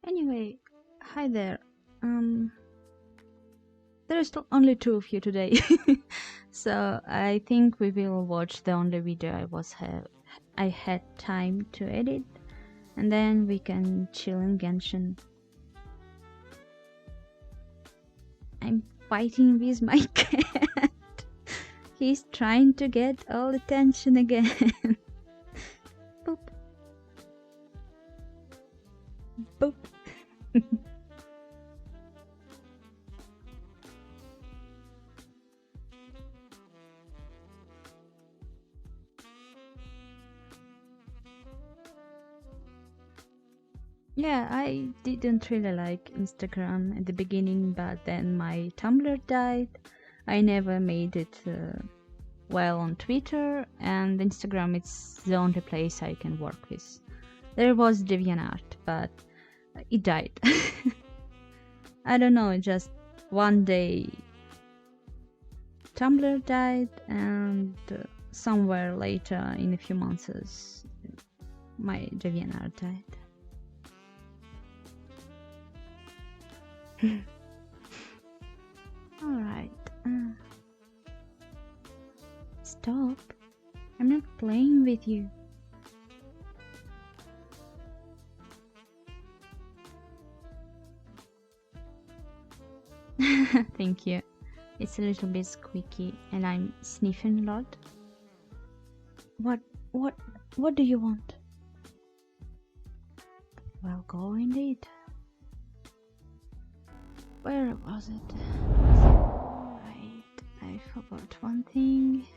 Anyway, hi there. There is still only two of you today, so I think we will watch the only video I had time to edit, and then we can chill in Genshin. I'm fighting with my cat. He's trying to get all attention again. Boop. Boop. Yeah, I didn't really like Instagram at the beginning, but then my Tumblr died. I never made it well on Twitter, and Instagram is the only place I can work with. There was DeviantArt, but it died. I don't know, just one day Tumblr died, and somewhere later in a few months my DeviantArt died. Alright. Stop. I'm not playing with you. Thank you. It's a little bit squeaky and I'm sniffing a lot. What do you want? Well, go indeed. Where was it? Right, I forgot one thing.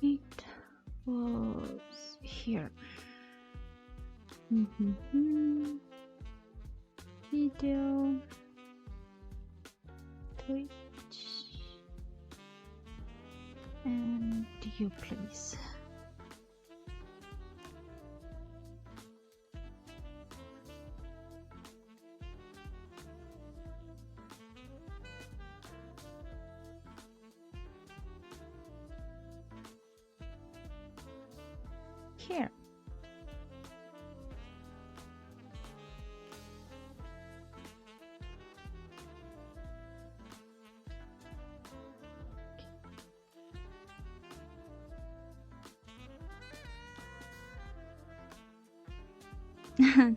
It was here. Video. Twitch. And you, please. Here.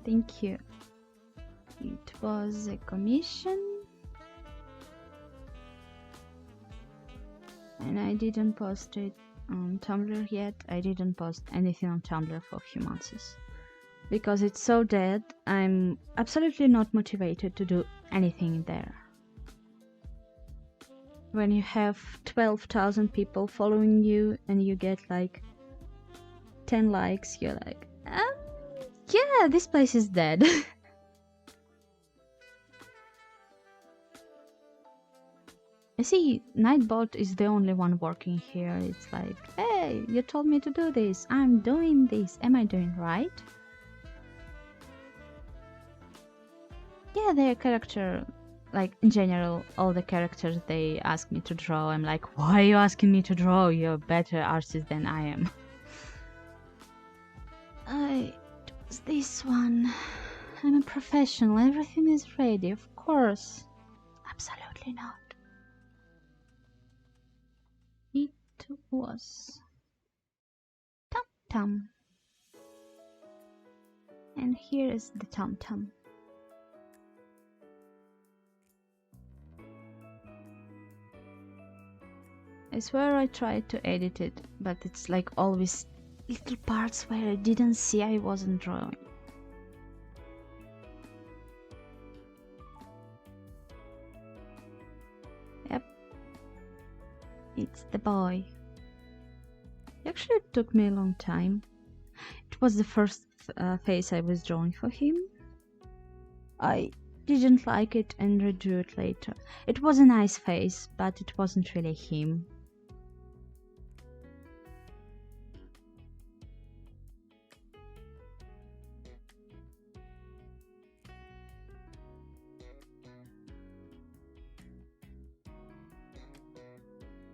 Thank you. It was a commission, and I didn't post it on Tumblr yet. I didn't post anything on Tumblr for a few months because it's so dead. I'm absolutely not motivated to do anything there. When you have 12,000 people following you and you get like 10 likes, you're like, yeah, this place is dead. I see Nightbot is the only one working here. It's like, hey, you told me to do this. I'm doing this. Am I doing right? Yeah, their character, like in general, all the characters they ask me to draw, I'm like, why are you asking me to draw? You're a better artist than I am. I chose this one. I'm a professional. Everything is ready, of course. Absolutely not. It was Tum Tum. And here is the Tum Tum. I swear I tried to edit it, but it's like always little parts where I didn't see I wasn't drawing. Yep. It's the boy. Actually, it took me a long time. It was the first face I was drawing for him. I didn't like it and redrew it later. It was a nice face, but it wasn't really him.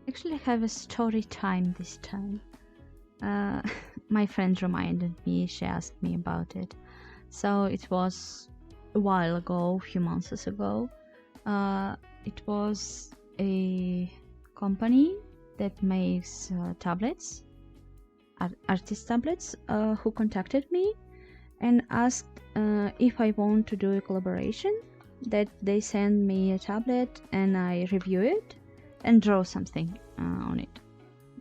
Actually, I have a story time this time. My friend reminded me, she asked me about it. So it was a while ago, a few months ago. It was a company that makes tablets, artist tablets, who contacted me and asked if I want to do a collaboration, that they send me a tablet and I review it and draw something on it.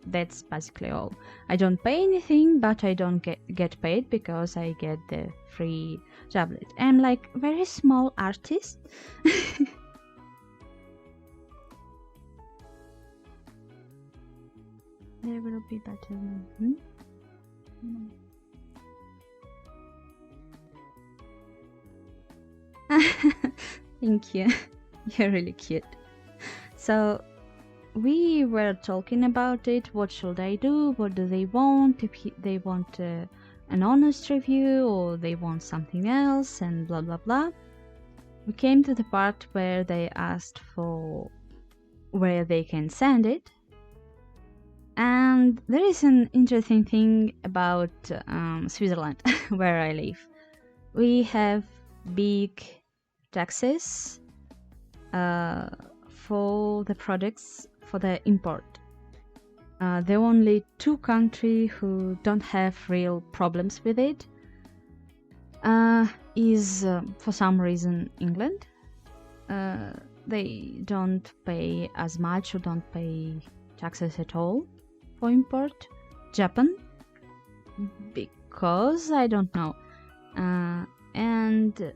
That's basically all. I don't pay anything, but I don't get paid because I get the free tablet. I'm like very small artist. There will be better. Thank you. You're really cute. So we were talking about it. What should I do? What do they want? If they want an honest review or they want something else, and blah blah blah. We came to the part where they asked for where they can send it. And there is an interesting thing about Switzerland, where I live. We have big taxes for the products, for the import. There are only two countries who don't have real problems with it. Is for some reason England. They don't pay as much or don't pay taxes at all for import. Japan, because I don't know. And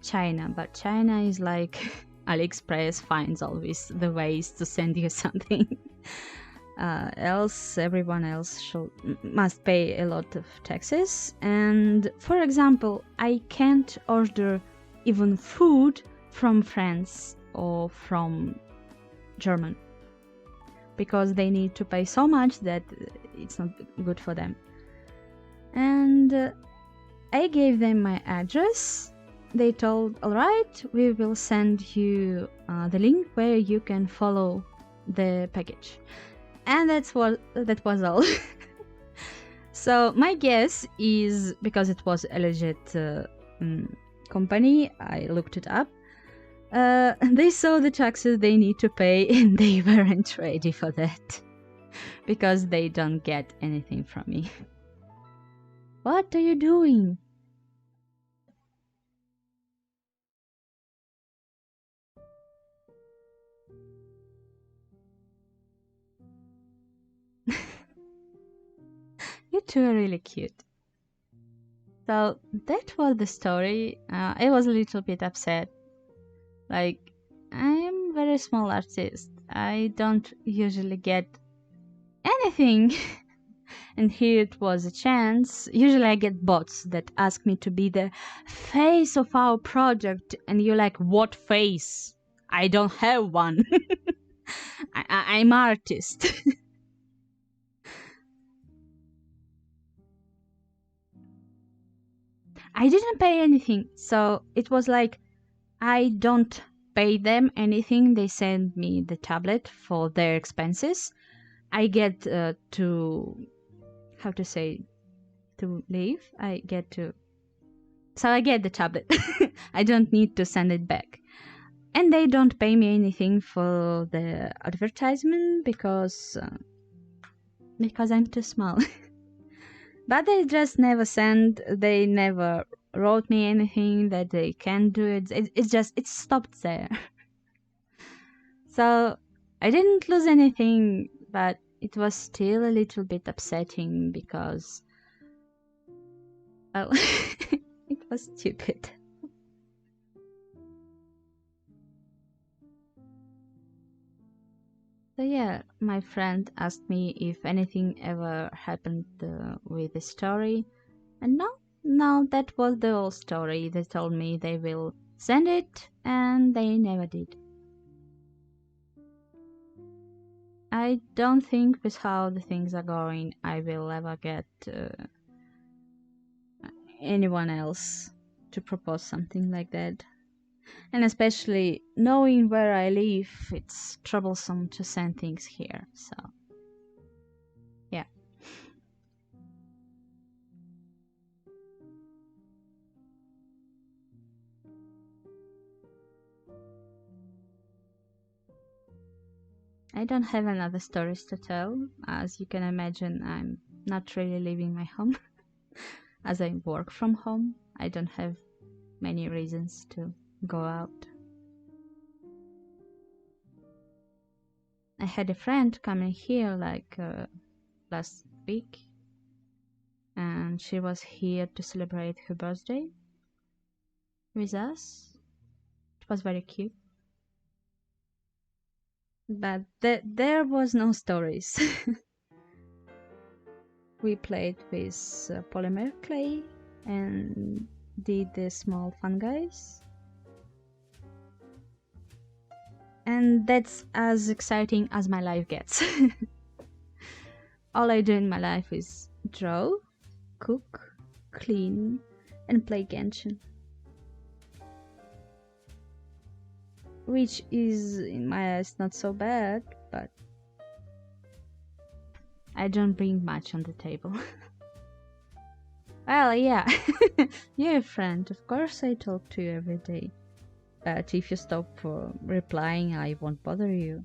China, but China is like AliExpress finds always the ways to send you something. Else everyone else must pay a lot of taxes. And for example, I can't order even food from France or from German because they need to pay so much that it's not good for them. And I gave them my address. They told, all right, we will send you the link where you can follow the package. And that was all. So my guess is, because it was a legit company, I looked it up. They saw the taxes they need to pay and they weren't ready for that. Because they don't get anything from me. What are you doing? You two are really cute. So that was the story. I was a little bit upset. Like, I'm a very small artist. I don't usually get anything. And here it was a chance. Usually I get bots that ask me to be the face of our project. And you're like, what face? I don't have one. I'm artist. I didn't pay anything. So it was like, I don't pay them anything. They send me the tablet for their expenses. I get to, how to say, to leave. So I get the tablet. I don't need to send it back. And they don't pay me anything for the advertisement because I'm too small. But they just never send. They never wrote me anything that they can do it. It stopped there. So I didn't lose anything, but it was still a little bit upsetting because, well, it was stupid. So yeah, my friend asked me if anything ever happened with the story, and no, that was the whole story. They told me they will send it, and they never did. I don't think with how the things are going, I will ever get anyone else to propose something like that. And especially knowing where I live, it's troublesome to send things here. So, yeah. I don't have another stories to tell. As you can imagine, I'm not really leaving my home. As I work from home, I don't have many reasons to go out. I had a friend coming here like last week, and she was here to celebrate her birthday with us. It was very cute. But there was no stories. We played with polymer clay and did the small fungis. And that's as exciting as my life gets. All I do in my life is draw, cook, clean, and play Genshin. Which is, in my eyes, not so bad, but I don't bring much on the table. Well, yeah, you're a friend. Of course I talk to you every day. But if you stop replying, I won't bother you.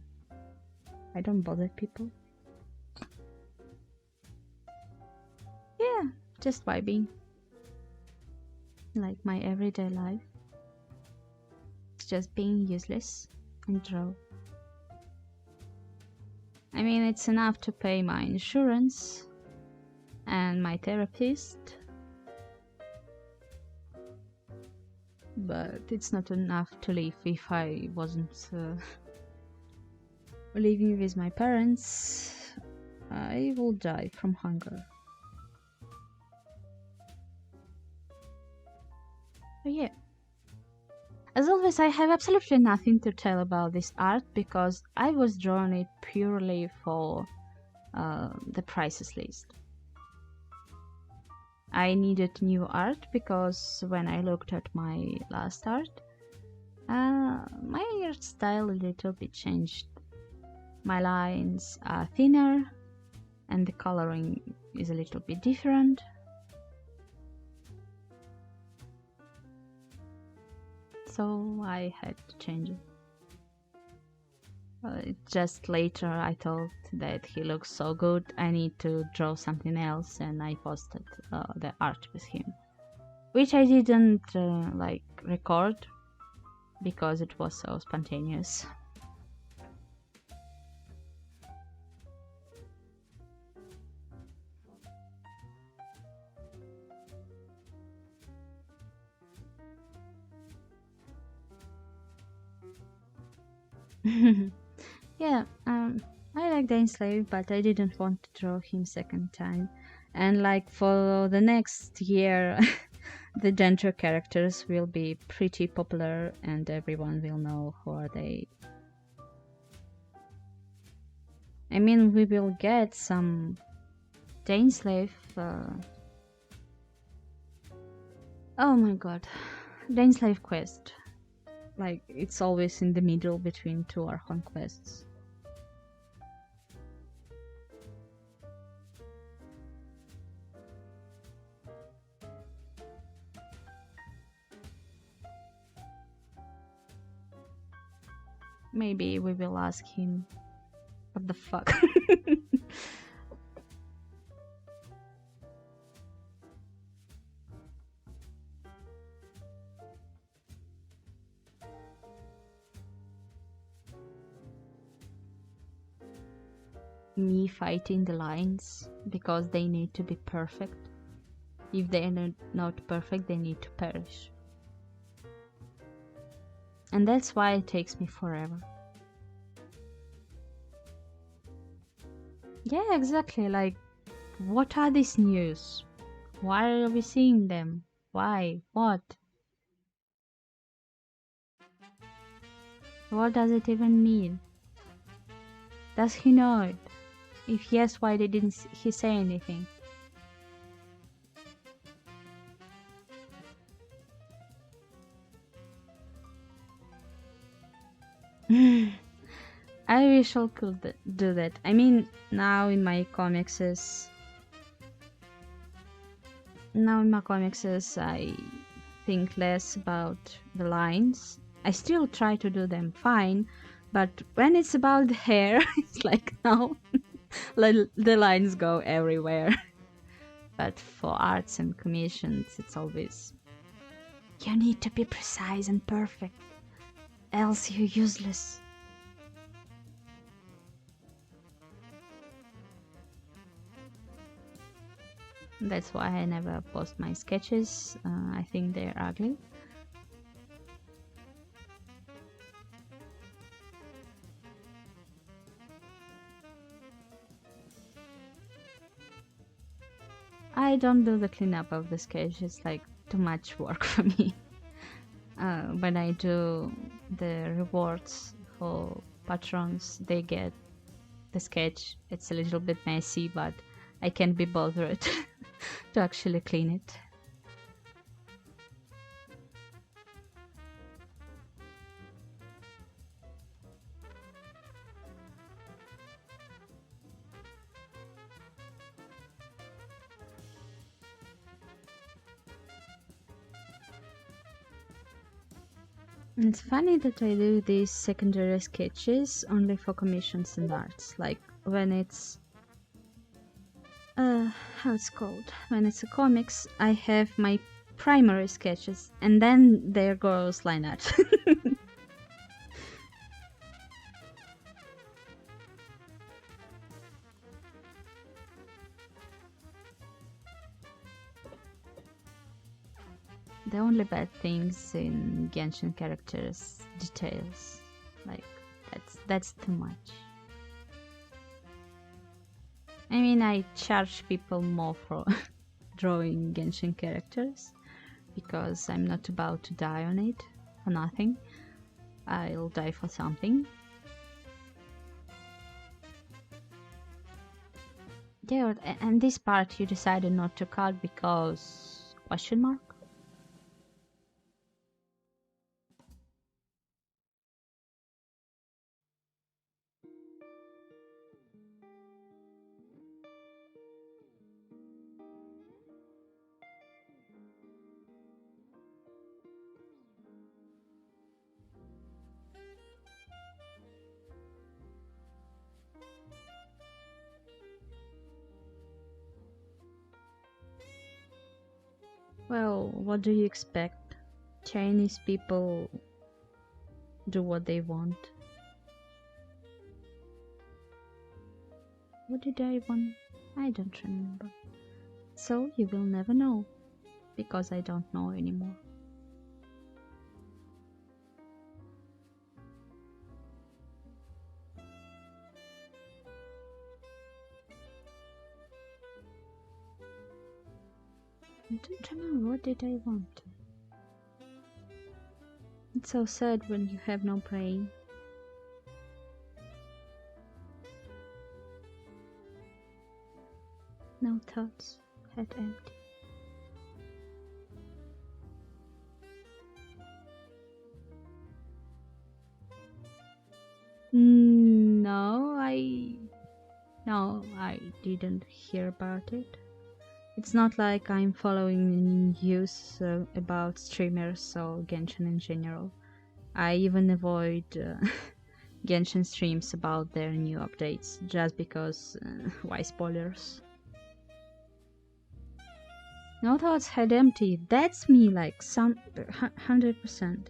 I don't bother people. Yeah, just vibing. Like my everyday life. It's just being useless and draw. I mean, it's enough to pay my insurance and my therapist. But it's not enough to live. If I wasn't living with my parents, I will die from hunger. But yeah. As always, I have absolutely nothing to tell about this art because I was drawing it purely for the prices list. I needed new art because when I looked at my last art, my art style a little bit changed. My lines are thinner and the coloring is a little bit different. So I had to change it. Just later I thought that he looks so good, I need to draw something else, and I posted the art with him, which I didn't record because it was so spontaneous. Yeah, I like the Enslave, but I didn't want to draw him second time. And like for the next year, the gender characters will be pretty popular and everyone will know who are they. I mean, we will get some Daneslave. Oh my god, Daneslave quest. Like, it's always in the middle between two Archon quests. Maybe we will ask him. What the fuck? Me fighting the lines because they need to be perfect. If they are not perfect, they need to perish. And that's why it takes me forever. Yeah, exactly. Like, what are these news? Why are we seeing them? Why? What? What does it even mean? Does he know it? If yes, why didn't he say anything? I wish I could do that. I mean, now in my comics, I think less about the lines. I still try to do them fine, But when it's about the hair, it's like no, the lines go everywhere. But for arts and commissions, it's always you need to be precise and perfect, else you're useless. That's why I never post my sketches. I think they're ugly. I don't do the cleanup of the sketch. It's like too much work for me. When I do the rewards for patrons, they get the sketch. It's a little bit messy, but I can't be bothered to actually clean it. It's funny that I do these secondary sketches only for commissions and arts. Like when it's how it's called? When it's a comics, I have my primary sketches and then there goes line art. The only bad things in Genshin characters details. Like that's too much. I mean, I charge people more for drawing Genshin characters because I'm not about to die on it for nothing. I'll die for something. Yeah, and this part you decided not to cut because question mark? Well, what do you expect? Chinese people do what they want. What did I want? I don't remember. So you will never know, because I don't know anymore. I don't remember, what did I want? It's so sad when you have no brain. No thoughts, head empty. No, I didn't hear about it. It's not like I'm following news about streamers or Genshin in general. I even avoid Genshin streams about their new updates just because why spoilers? No thoughts, head empty. That's me, like some 100%.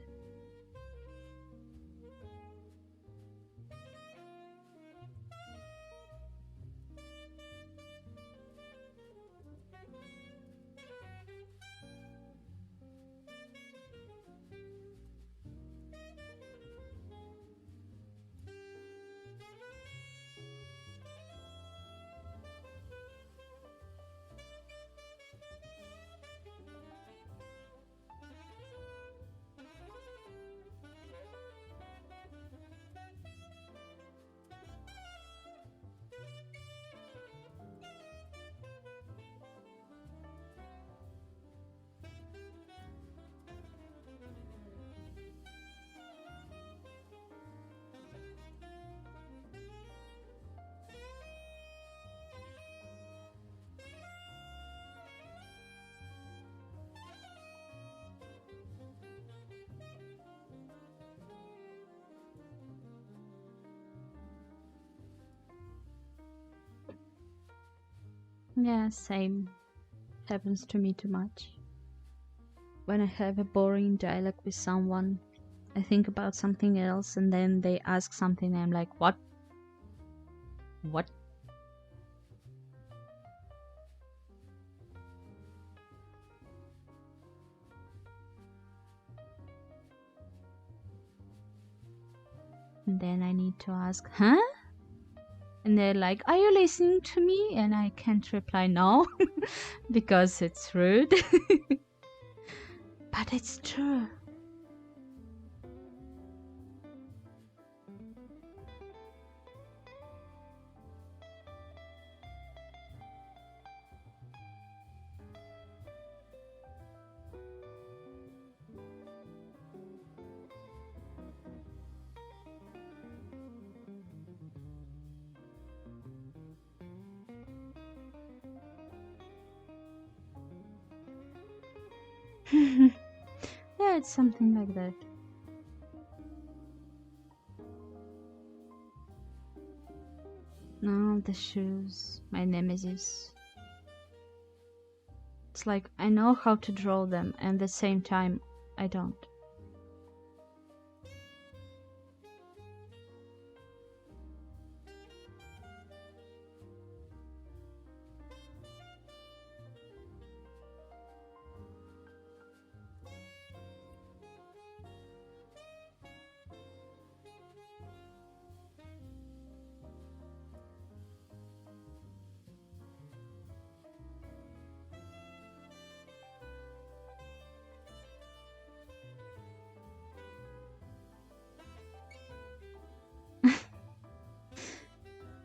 Yeah, same. Happens to me too much. When I have a boring dialogue with someone, I think about something else and then they ask something and I'm like, what? What? And then I need to ask, huh? And they're like, are you listening to me? And I can't reply no because it's rude. But it's true. Yeah, it's something like that. No, the shoes, my nemesis. It's like I know how to draw them, and at the same time, I don't.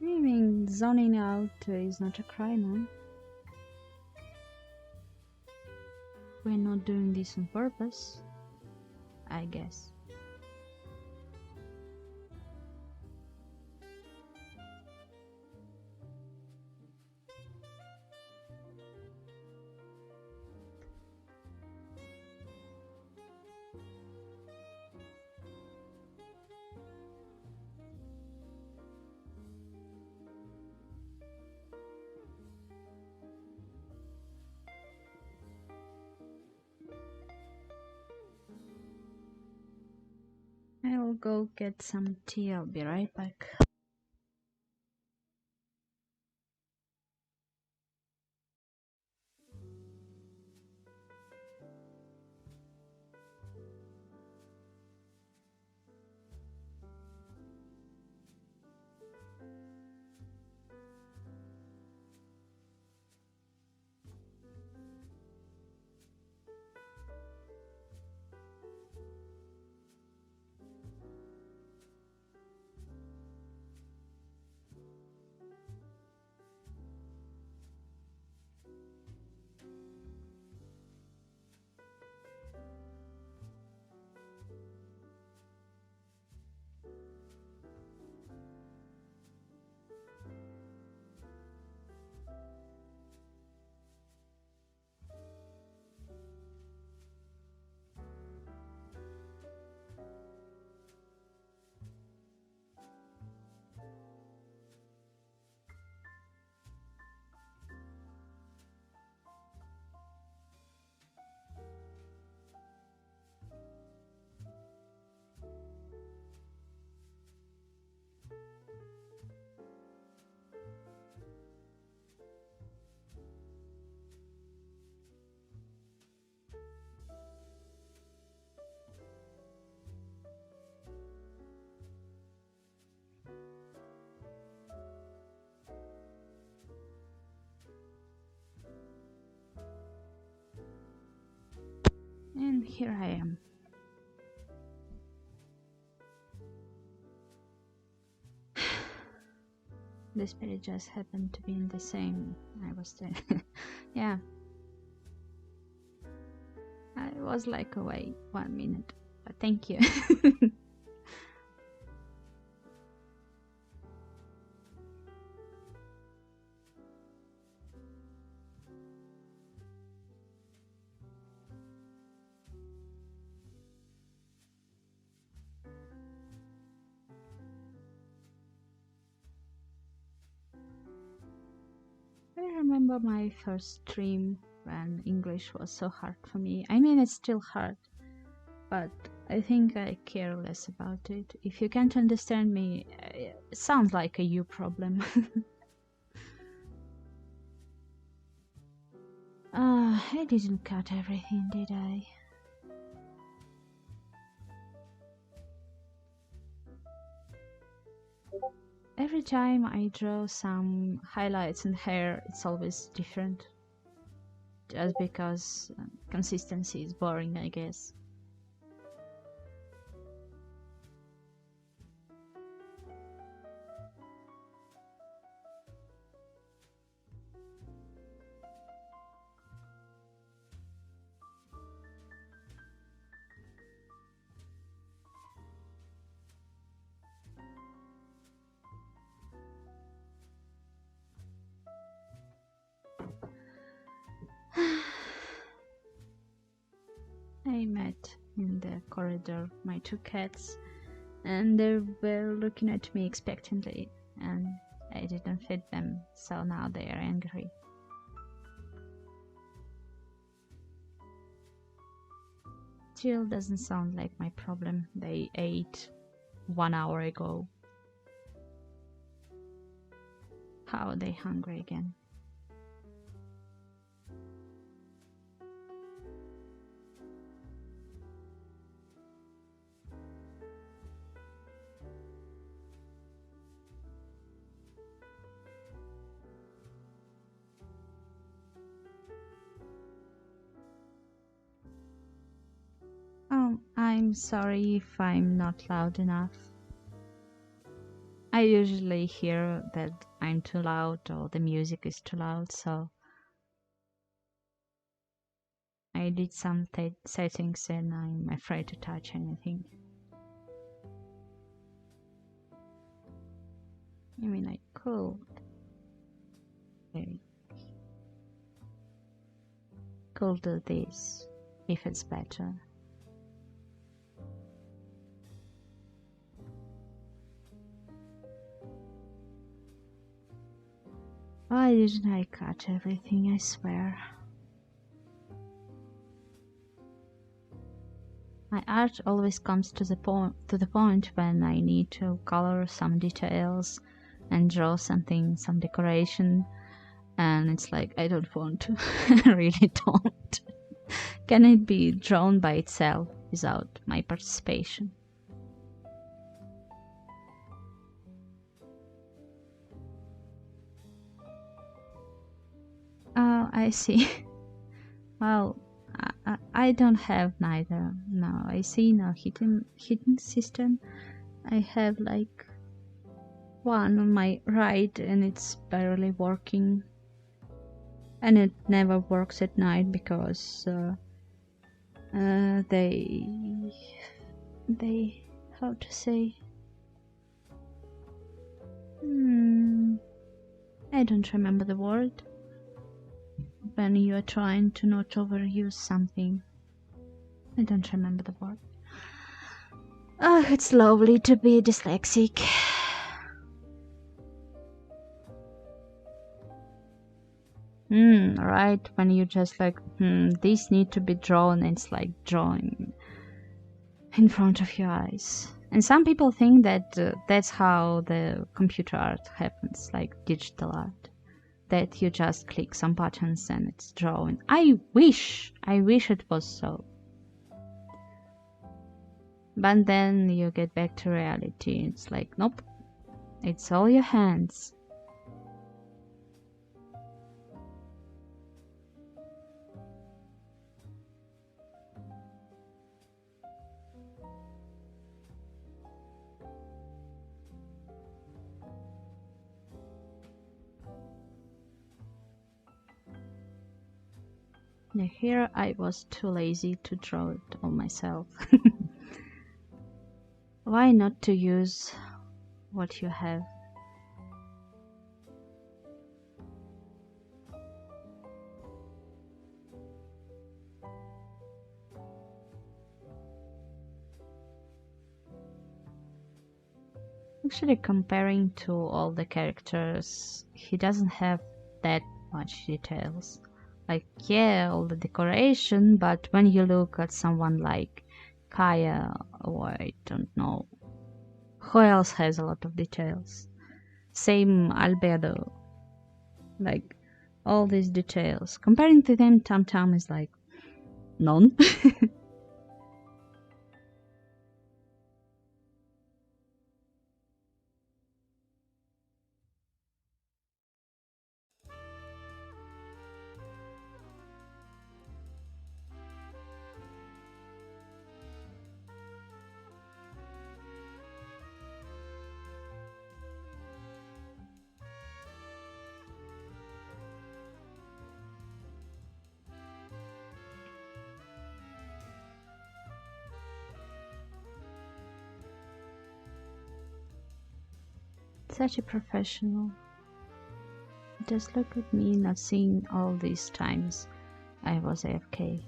I mean, zoning out is not a crime, huh? We're not doing this on purpose, I guess. I'll go get some tea. I'll be right back. And here I am. The spirit just happened to be in the same I was there. Yeah, I was like away 1 minute, but thank you. I remember my first stream when English was so hard for me. I mean, it's still hard, but I think I care less about it. If you can't understand me, it sounds like a you problem. I didn't cut everything, did I? Every time I draw some highlights in hair, it's always different. Just because consistency is boring, I guess. I met in the corridor my two cats, and they were looking at me expectantly, and I didn't feed them, so now they are angry. Still doesn't sound like my problem. They ate 1 hour ago. How are they hungry again? I'm sorry if I'm not loud enough. I usually hear that I'm too loud or the music is too loud, so I did some settings and I'm afraid to touch anything. I mean, I could. Could do this if it's better. Why didn't I cut everything, I swear? My art always comes to the point when I need to color some details and draw something, some decoration, and it's like I don't want to. I really don't. Can it be drawn by itself without my participation? Oh, I see. Well, I don't have neither. No, I see no hidden system. I have like one on my right and it's barely working. And it never works at night because they how to say, I don't remember the word when you are trying to not overuse something. I don't remember the word. Oh, it's lovely to be dyslexic. Right, when you just like, these need to be drawn, it's like drawing in front of your eyes. And some people think that that's how the computer art happens, like digital art, that you just click some buttons and it's drawn. I wish it was so. But then you get back to reality. It's like, nope, it's all your hands. Here I was too lazy to draw it all myself. Why not to use what you have? Actually, comparing to all the characters, he doesn't have that much details. Like, yeah, all the decoration, but when you look at someone like Kaya, or I don't know, who else has a lot of details? Same Albedo, like all these details. Comparing to them, Tam Tam is like none. Such a professional. Just look at me not seeing all these times I was AFK.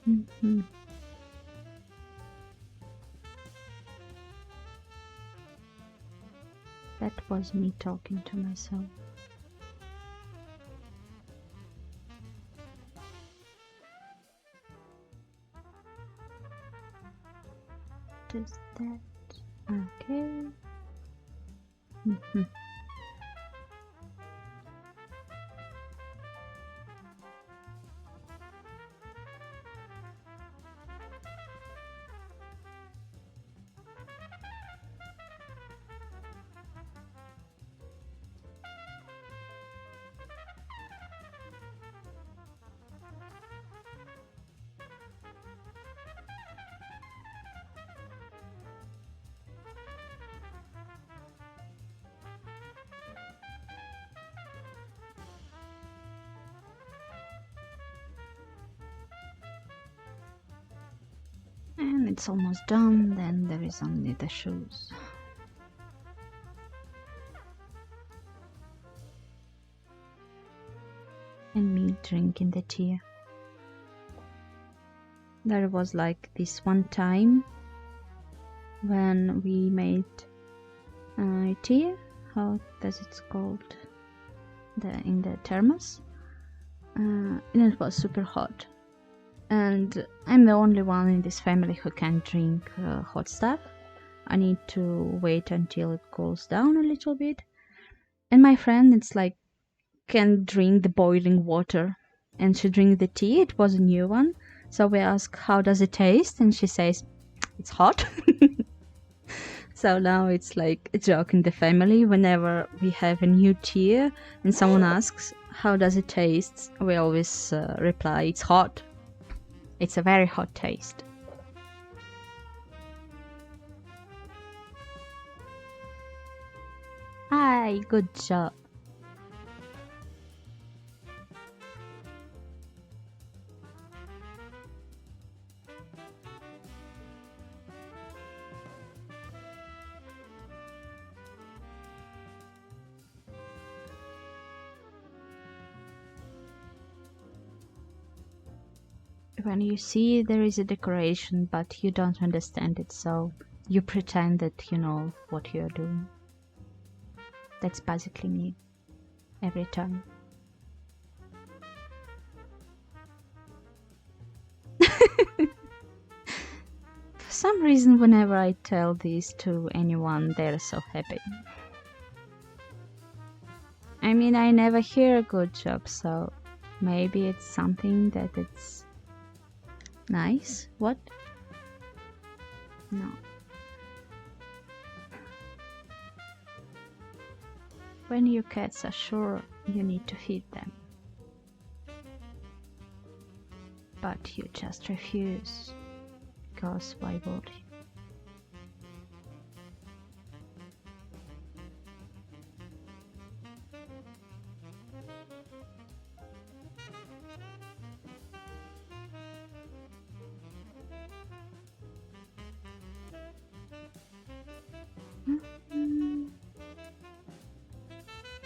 Mm-hmm. That was me talking to myself. Just that. Okay. Mm-hmm. And it's almost done, then there is only the shoes. And me drinking the tea. There was like this one time when we made tea. How does it called? In the thermos. And it was super hot. And I'm the only one in this family who can drink hot stuff. I need to wait until it cools down a little bit. And my friend, it's like, can drink the boiling water. And she drinks the tea. It was a new one. So we ask, how does it taste? And she says, it's hot. So now it's like a joke in the family. Whenever we have a new tea and someone asks, how does it taste? We always reply, it's hot. It's a very hot taste. Hi, good job. When you see there is a decoration but you don't understand it, so you pretend that you know what you're doing. That's basically me every time. For some reason, whenever I tell this to anyone, they're so happy. I mean, I never hear a good job, so maybe it's something that it's nice. What? No. When your cats are sure you need to feed them, but you just refuse, because why would you?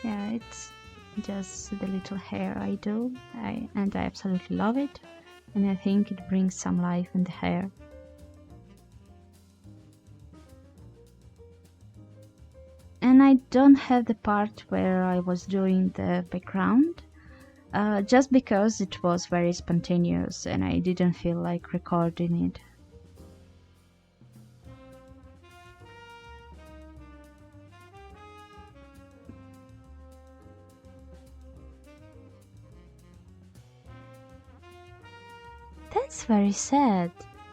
Yeah, it's just the little hair I do, and I absolutely love it, and I think it brings some life in the hair. And I don't have the part where I was doing the background, just because it was very spontaneous and I didn't feel like recording it. That's very sad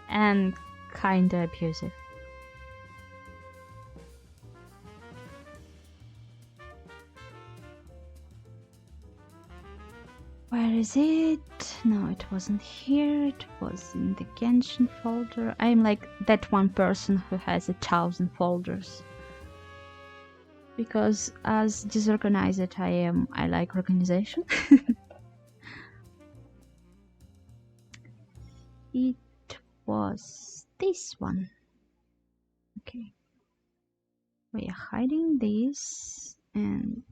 and kinda abusive. Where is it? No, it wasn't here. It was in the Genshin folder. I'm like that one person who has 1,000 folders. Because as disorganized I am, I like organization. It was this one. Okay. We are hiding this and...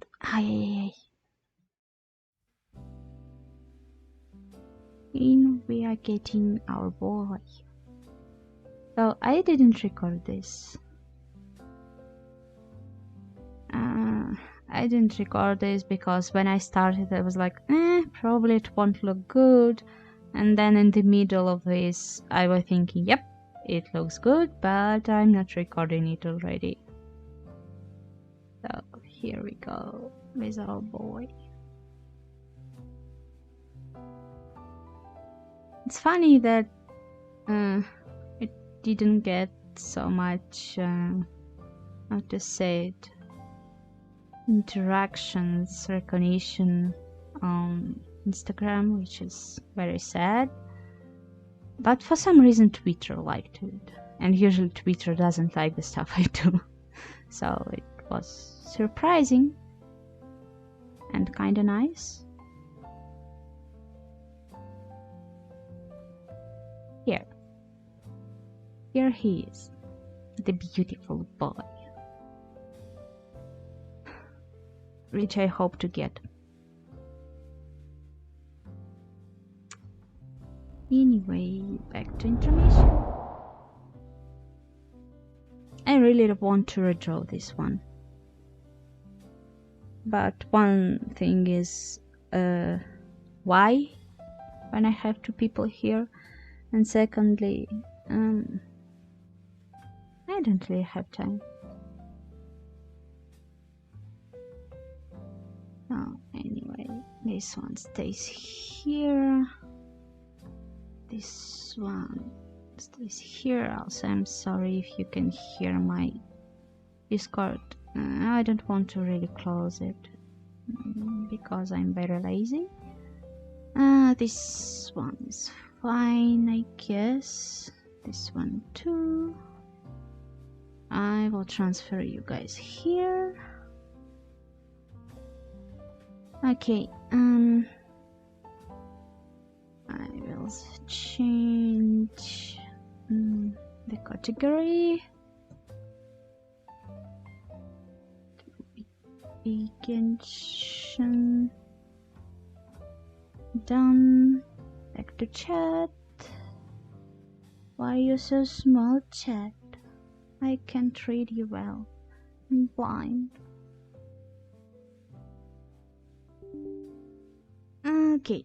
In we are getting our boy. So I didn't record this. I didn't record this because when I started I was like, probably it won't look good. And then in the middle of this I was thinking, yep, it looks good, but I'm not recording it already. So here we go with our boy. It's funny that it didn't get so much, how to say it, interactions, recognition on Instagram, which is very sad. But for some reason Twitter liked it, and usually Twitter doesn't like the stuff I do. So it was surprising and kinda nice. Here he is, the beautiful boy, which I hope to get. Anyway, back to intermission. I really want to redraw this one. But one thing is, why when I have two people here? And secondly, I don't really have time. Oh, anyway, this one stays here. This one stays here. Also, I'm sorry if you can hear my Discord. I don't want to really close it because I'm very lazy. This one is fine, I guess. This one too. I will transfer you guys here. Okay, I will change the category. Genshin. Done. Back to chat. Why are you so small, chat? I can't read you well. I'm blind. Okay.